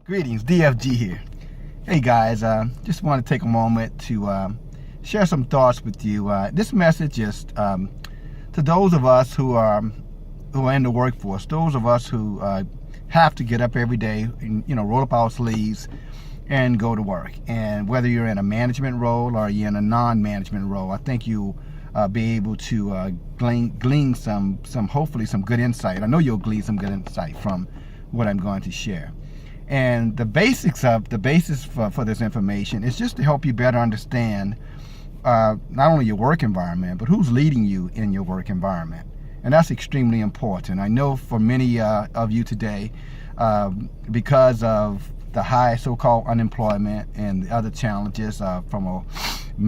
Greetings, DFG here. Hey guys, just want to take a moment to share some thoughts with you. This message is to those of us who are in the workforce, those of us who have to get up every day and roll up our sleeves and go to work. And whether you're in a management role or you're in a non-management role, I think you'll be able to glean some hopefully some good insight. I know you'll glean some good insight from what I'm going to share. And the basis for this information is just to help you better understand not only your work environment, but who's leading you in your work environment. And that's extremely important. I know for many of you today, because of the high so-called unemployment and the other challenges from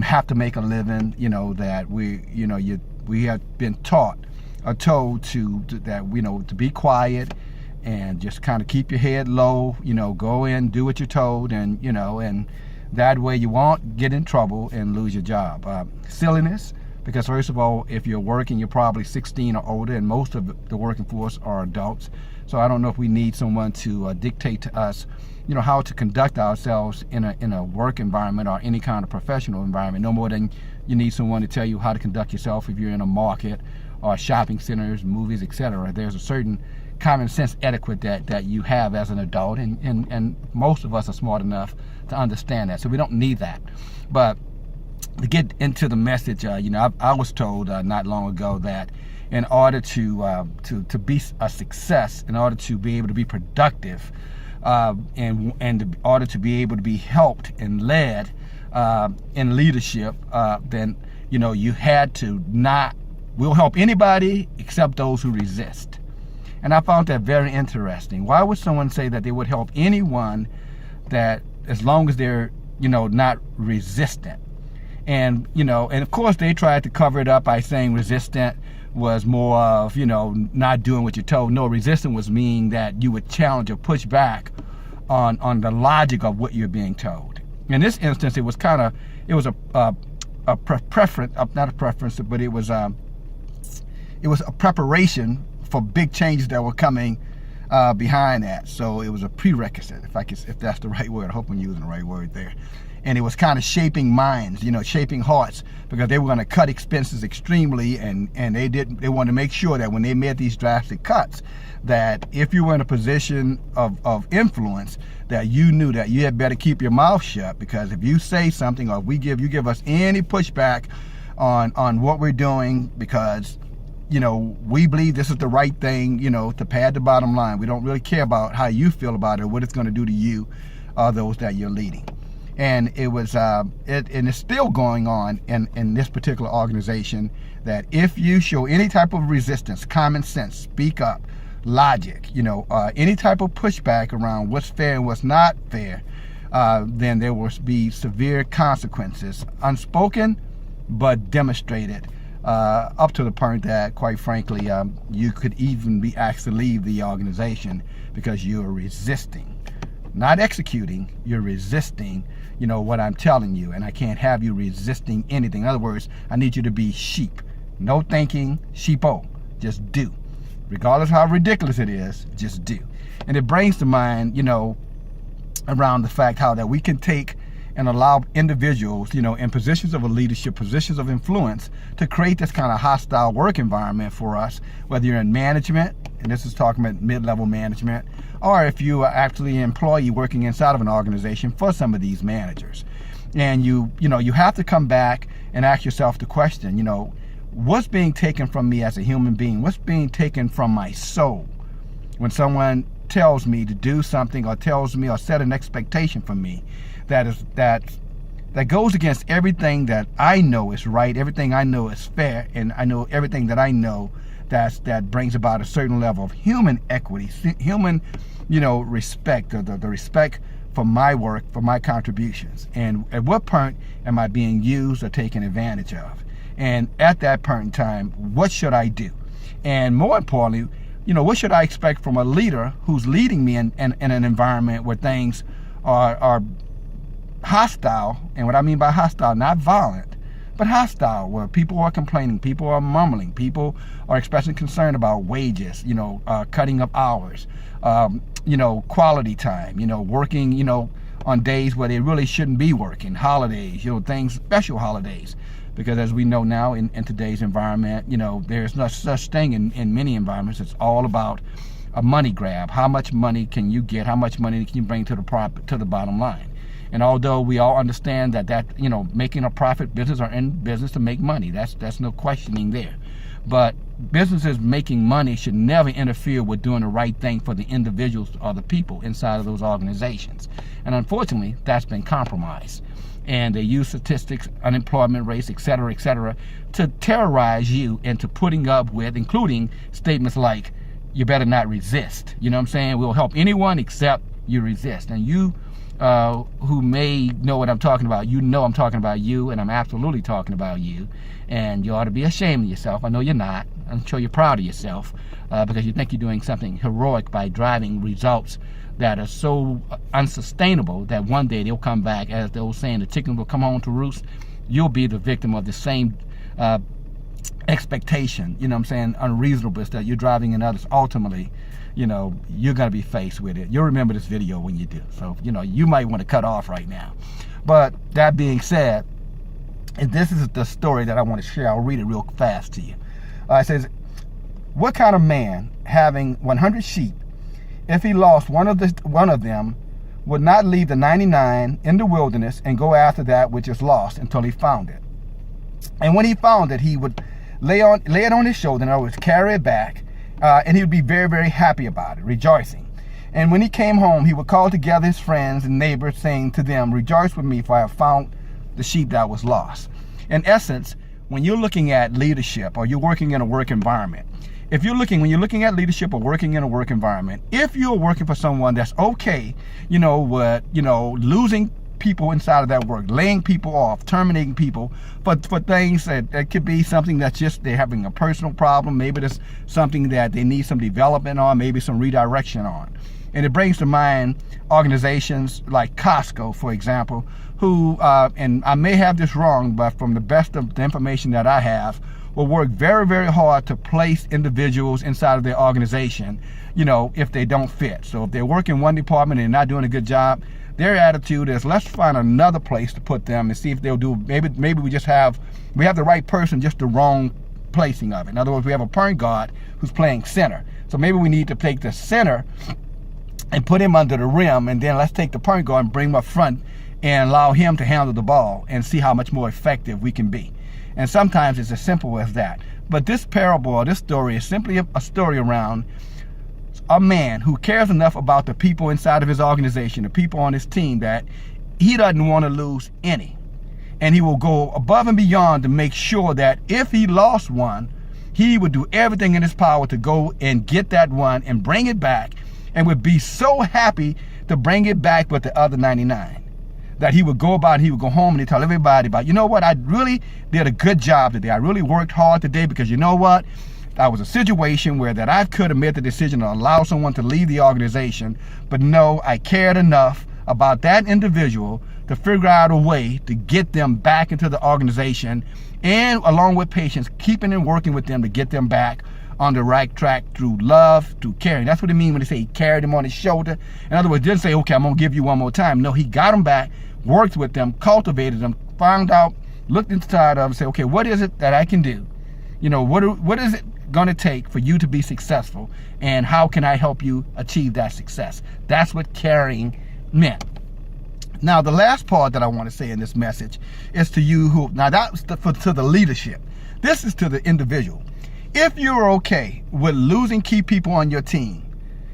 have to make a living, that we have been taught or told to be quiet and just kind of keep your head low, go in, do what you're told, and and that way you won't get in trouble and lose your job. Silliness, because first of all, if you're working, you're probably 16 or older, and most of the working force are adults. So I don't know if we need someone to dictate to us, how to conduct ourselves in a work environment or any kind of professional environment, no more than you need someone to tell you how to conduct yourself if you're in a market or shopping centers, movies, etc. There's a certain common sense etiquette that you have as an adult, and most of us are smart enough to understand that, so we don't need that. But to get into the message, I was told not long ago that in order to be a success, in order to be able to be productive, and in order to be able to be helped and led in leadership, then you had to we'll help anybody except those who resist. And I found that very interesting. Why would someone say that they would help anyone that as long as they're, not resistant? And, and of course they tried to cover it up by saying resistant was more of, not doing what you're told. No, resistant was meaning that you would challenge or push back on the logic of what you're being told. In this instance, it was a preference, not a preference, but it was a preparation for big changes that were coming behind that. So it was a prerequisite, if that's the right word. I hope I'm using the right word there. And it was kind of shaping minds, shaping hearts, because they were going to cut expenses extremely, and they wanted to make sure that when they made these drastic cuts, that if you were in a position of influence, that you knew that you had better keep your mouth shut, because if you say something, or if you give us any pushback on what we're doing, because we believe this is the right thing, to pad the bottom line. We don't really care about how you feel about it, or what it's going to do to you or those that you're leading. And it was, and it's still going on in this particular organization, that if you show any type of resistance, common sense, speak up, logic, any type of pushback around what's fair and what's not fair, then there will be severe consequences, unspoken but demonstrated. Up to the point that, quite frankly, you could even be asked to leave the organization because you're resisting. Not executing, you're resisting, what I'm telling you, and I can't have you resisting anything. In other words, I need you to be sheep. No thinking, sheepo. Just do. Regardless of how ridiculous it is, just do. And it brings to mind, around the fact how that we can take and allow individuals, in positions of leadership, positions of influence, to create this kind of hostile work environment for us, whether you're in management, and this is talking about mid-level management, or if you are actually an employee working inside of an organization for some of these managers. And you have to come back and ask yourself the question, what's being taken from me as a human being? What's being taken from my soul when someone tells me to do something, or tells me or set an expectation for me that goes against everything that I know is right, everything I know is fair, and I know everything that I know that brings about a certain level of human equity, human, respect, or the respect for my work, for my contributions. And at what point am I being used or taken advantage of? And at that point in time, what should I do? And more importantly, what should I expect from a leader who's leading me in an environment where things are hostile? And what I mean by hostile, not violent, but hostile, where people are complaining, people are mumbling, people are expressing concern about wages, cutting of hours, quality time, working, on days where they really shouldn't be working, holidays, things, special holidays. Because as we know now in today's environment, there's no such thing in many environments. It's all about a money grab. How much money can you get? How much money can you bring to the bottom line? And although we all understand that making a profit, business are in business to make money. That's no questioning there. But businesses making money should never interfere with doing the right thing for the individuals or the people inside of those organizations. And unfortunately, that's been compromised. And they use statistics, unemployment rates, et cetera, to terrorize you into putting up with, including statements like, you better not resist. You know what I'm saying? We'll help anyone except you resist. And you who may know what I'm talking about, I'm talking about you, and I'm absolutely talking about you. And you ought to be ashamed of yourself. I know you're not. I'm sure you're proud of yourself because you think you're doing something heroic by driving results that are so unsustainable that one day they'll come back, as the old saying, the chickens will come home to roost. You'll be the victim of the same expectation, unreasonableness that you're driving in others. Ultimately, you're going to be faced with it. You'll remember this video when you do. So, you might want to cut off right now. But that being said, and this is the story that I want to share. I'll read it real fast to you. It says, what kind of man having 100 sheep, if he lost one of them, would not leave the 99 in the wilderness and go after that which is lost until he found it? And when he found it, he would lay it on his shoulder, in other words, carry it back, and he would be very, very happy about it, rejoicing. And when he came home, he would call together his friends and neighbors, saying to them, rejoice with me, for I have found the sheep that was lost. In essence, when you're looking at leadership or you're working in a work environment, when you're looking at leadership or working in a work environment, if you're working for someone that's okay, with, losing people inside of that work, laying people off, terminating people for things that could be something that's just they're having a personal problem, maybe there's something that they need some development on, maybe some redirection on. And it brings to mind organizations like Costco, for example, who, and I may have this wrong, but from the best of the information that I have, will work very, very hard to place individuals inside of their organization, if they don't fit. So if they work in one department and they're not doing a good job, their attitude is, let's find another place to put them and see if they'll do, maybe we have the right person, just the wrong placing of it. In other words, we have a point guard who's playing center. So maybe we need to take the center and put him under the rim, and then let's take the point guard and bring him up front and allow him to handle the ball and see how much more effective we can be. And sometimes it's as simple as that. But this parable or this story is simply a story around a man who cares enough about the people inside of his organization, the people on his team, that he doesn't want to lose any. And he will go above and beyond to make sure that if he lost one, he would do everything in his power to go and get that one and bring it back, and would be so happy to bring it back with the other 99. That he would go about, he would go home and he'd tell everybody about, I really did a good job today. I really worked hard today because that was a situation where that I could have made the decision to allow someone to leave the organization, but no, I cared enough about that individual to figure out a way to get them back into the organization, and along with patience, keeping and working with them to get them back on the right track through love, through caring. That's what it means when they say he carried him on his shoulder. In other words, didn't say, okay, I'm gonna give you one more time. No, he got them back, worked with them, cultivated them, found out, looked inside of them, and said, okay, what is it that I can do? What is it gonna take for you to be successful, and how can I help you achieve that success? That's what caring meant. Now, the last part that I want to say in this message is to you that's to the leadership. This is to the individual. If you're okay with losing key people on your team,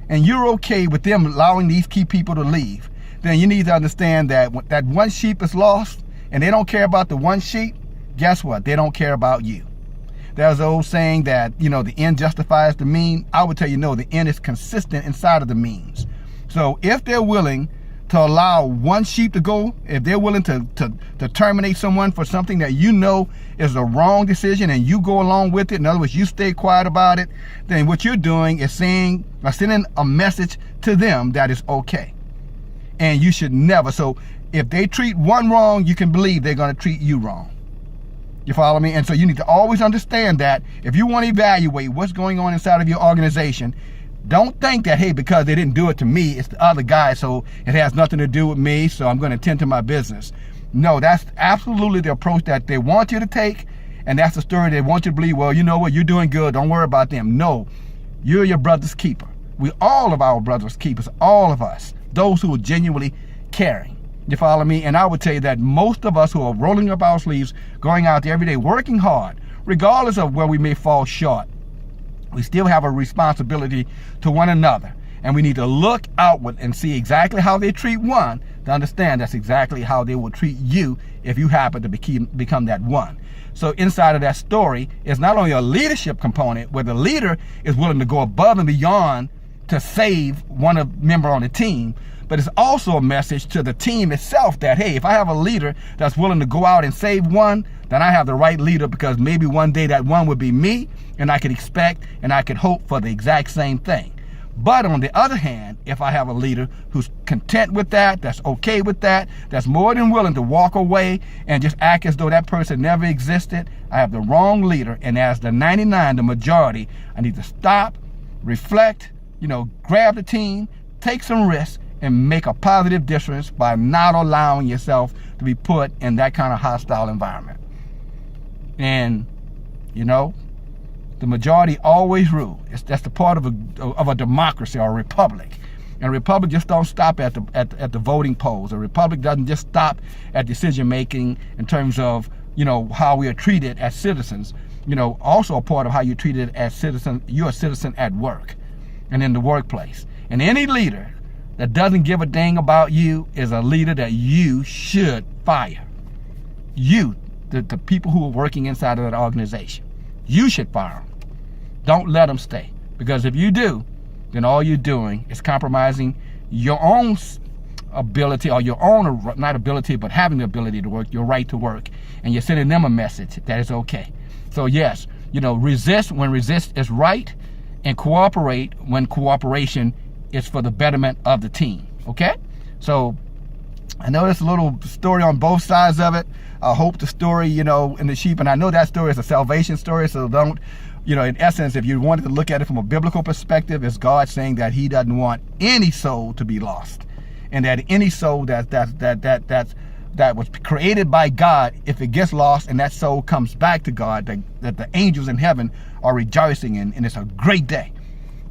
and you're okay with them allowing these key people to leave, then you need to understand that when that one sheep is lost and they don't care about the one sheep, guess what? They don't care about you. There's an old saying that, the end justifies the mean. I would tell you, no, the end is consistent inside of the means. So if they're willing to allow one sheep to go, if they're willing to terminate someone for something that is a wrong decision and you go along with it, in other words, you stay quiet about it, then what you're doing is sending a message to them that is okay. And you should never. So if they treat one wrong, you can believe they're going to treat you wrong. You follow me? And so you need to always understand that if you want to evaluate what's going on inside of your organization, Don't think that, hey, because they didn't do it to me, it's the other guy, so it has nothing to do with me, so I'm going to tend to my business. No, that's absolutely the approach that they want you to take, and that's the story they want you to believe. Well, you know what, you're doing good, don't worry about them. No, you're your brother's keeper. We all of our brother's keepers, all of us, those who are genuinely caring. You follow me? And I would tell you that most of us who are rolling up our sleeves, going out there every day, working hard, regardless of where we may fall short, we still have a responsibility to one another. And we need to look outward and see exactly how they treat one to understand that's exactly how they will treat you if you happen to become that one. So inside of that story is not only a leadership component where the leader is willing to go above and beyond to save one member on the team, but it's also a message to the team itself that, hey, if I have a leader that's willing to go out and save one, then I have the right leader, because maybe one day that one would be me, and I could expect and I could hope for the exact same thing. But on the other hand, if I have a leader who's content with that, that's okay with that, that's more than willing to walk away and just act as though that person never existed, I have the wrong leader. And as the 99, the majority, I need to stop, reflect, grab the team, take some risks, and make a positive difference by not allowing yourself to be put in that kind of hostile environment. And, the majority always rule. That's the part of a democracy or a republic. And a republic just don't stop at the voting polls. A republic doesn't just stop at decision making in terms of, how we are treated as citizens. Also a part of how you're treated as citizens. You're a citizen at work and in the workplace. And any leader that doesn't give a dang about you is a leader that you should fire. You, the people who are working inside of that organization, you should fire them. Don't let them stay. Because if you do, then all you're doing is compromising your own ability, or your own, not ability, but having the ability to work, your right to work. And you're sending them a message that it's okay. So yes, resist when resist is right, and cooperate when cooperation is for the betterment of the team. Okay? So I know there's a little story on both sides of it. I hope the story, in the sheep, and I know that story is a salvation story, so don't, in essence, if you wanted to look at it from a biblical perspective, it's God saying that he doesn't want any soul to be lost. And that any soul that was created by God, if it gets lost and that soul comes back to God, that the angels in heaven are rejoicing in, and it's a great day.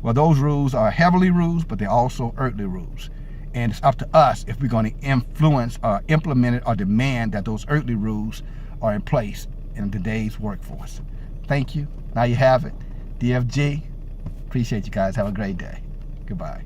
Well, those rules are heavenly rules, but they're also earthly rules. And it's up to us if we're going to influence or implement it or demand that those earthly rules are in place in today's workforce. Thank you. Now you have it. DFG. Appreciate you guys. Have a great day. Goodbye.